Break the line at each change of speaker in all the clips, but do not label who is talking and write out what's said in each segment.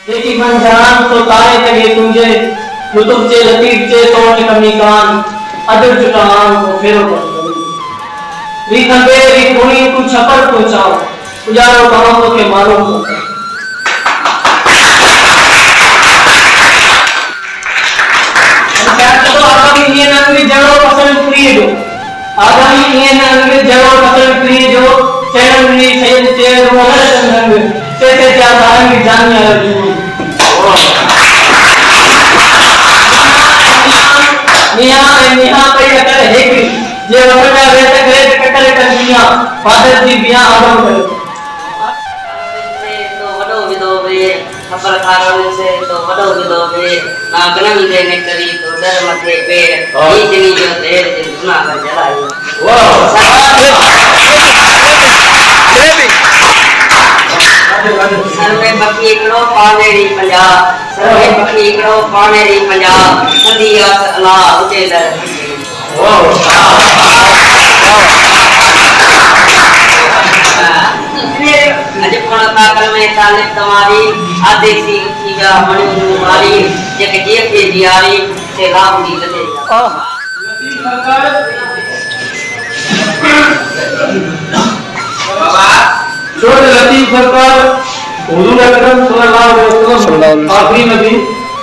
देखी बन जान तो तारे तगे तुझे लुतुफ चे लतीफ चे तोड़ कमी कान अदर जुटान को फेरो कर री खंबे री खूनी तू छपर तू चाओ उजारो कमाओ के मालूम हो तो आगामी ये नंगे जड़ों पसंद प्रिय जो आगामी ये नंगे जड़ों पसंद प्रिय जो चैनल में सैयद चेयर मोहर संग से क्या तारंग जान या निहा पे कटर है कि जे वरना रहते करे कटर कनिया फादर जी बिया आदम करे
से तो वडो विदोबे खबर खारों से तो वडो विदोबे नागनम देने करी तो डर मथे पेड़ ये जनी जो देर जे सुना कर जलाई सर्वे बकी एकड़ो पानेरी पंजाब सर्वे बकी एकड़ो पानेरी पंजाब सदिया अल्लाह उते दर अज कोण ताकल में तालिब तुम्हारी आदेसी उठी जा मणि मारी जक जे के दियारी से राम जी लते
बाबा छोड़ लतीफ सरकार हुजूर अकरम सल्लल्लाहु अलैहि वसल्लम आखिरी नबी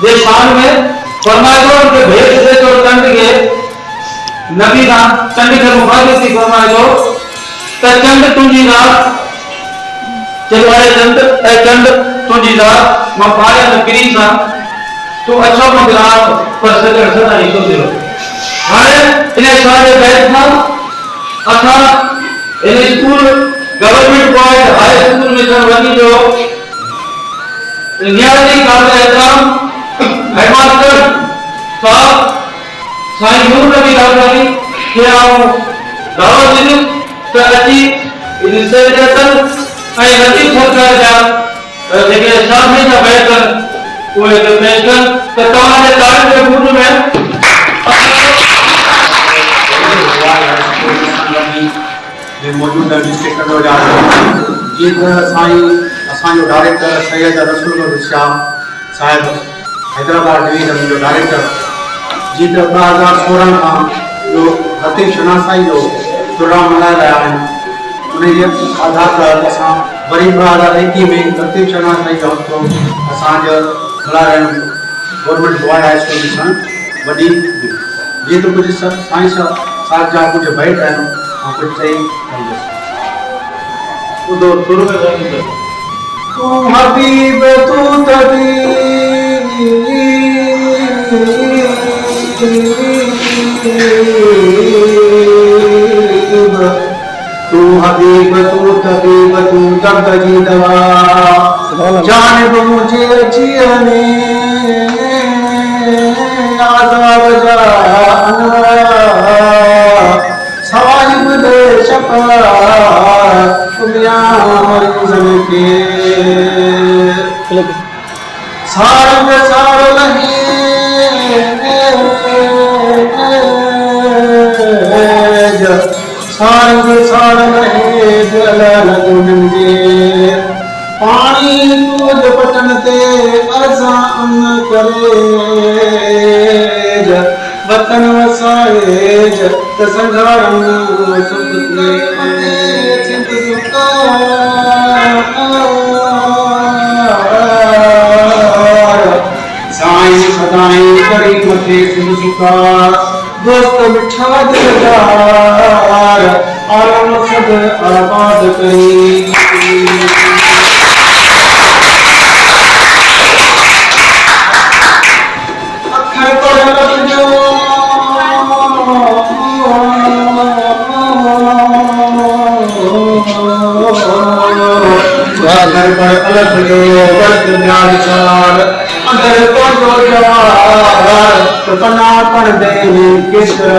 जे शान में फरमाया कि भेद से तो कंड के नबी ना कंड के मुखालिफ से फरमाया त चंद तुझी रात चलवाए चंद ए चंद तुझी रात म पाया न गिरी सा तो अच्छा मगरात पर सदर सदा ही तो दिलो हाने इने सारे बैठ था अथा in school government boys high school में सरवनी जो नियाजी काबिल एहतराम हेडमास्टर साहब साईं नूर नबी रावनी के आओ दावत दिन तो अच्छी इनसे जतन आई लतीफ सरकार जा लेके सामने जा बैठकर वो एक पेशकश तो तमारे तारीफ के पूर्ण में
जे मौजूदा डिस्ट्रिक्ट कटोरा जी साईं असांजो डायरेक्टर सैयद रसूल शाह साहिब हैदराबाद डिवीजन जो डायरेक्टर जी 2016 खां जो लतीफ शनासाई जो प्रोग्राम मल्हाए रहिया आहिनि उन जे आधार पर असां वरी 2021 में लतीफ शनासाई जो हफ़्तो असांजो मल्हाए रहिया आहियूं गवर्नमेंट बॉय हाई स्कूल सां वॾी जी तो कुझु साईं साहिब जा कुझु बैठ आहिनि ऐं कुझु चई
वो दो शुरू में जाएंगे
तू हबीब तू तबीब तू दर्द जी दवा जानिब मुझे जियने आज़ाब जा साहिब दे शफा दुनिया मरीज़न के सारंग सार लही सारंग सार लही जलाल गुनन जे पानी दूध पटन ते अरसा अन करे वतन वसाए त संघारन सुख के चिंत सुका साईं सदाई करी मथे सुका दोस्त मिठा दिलदार आलम सद आबाद करी अखर पर जो घर पर अलग जो वर्त न्याल चार अगर तो जो जवार तो पना पर दे किसरा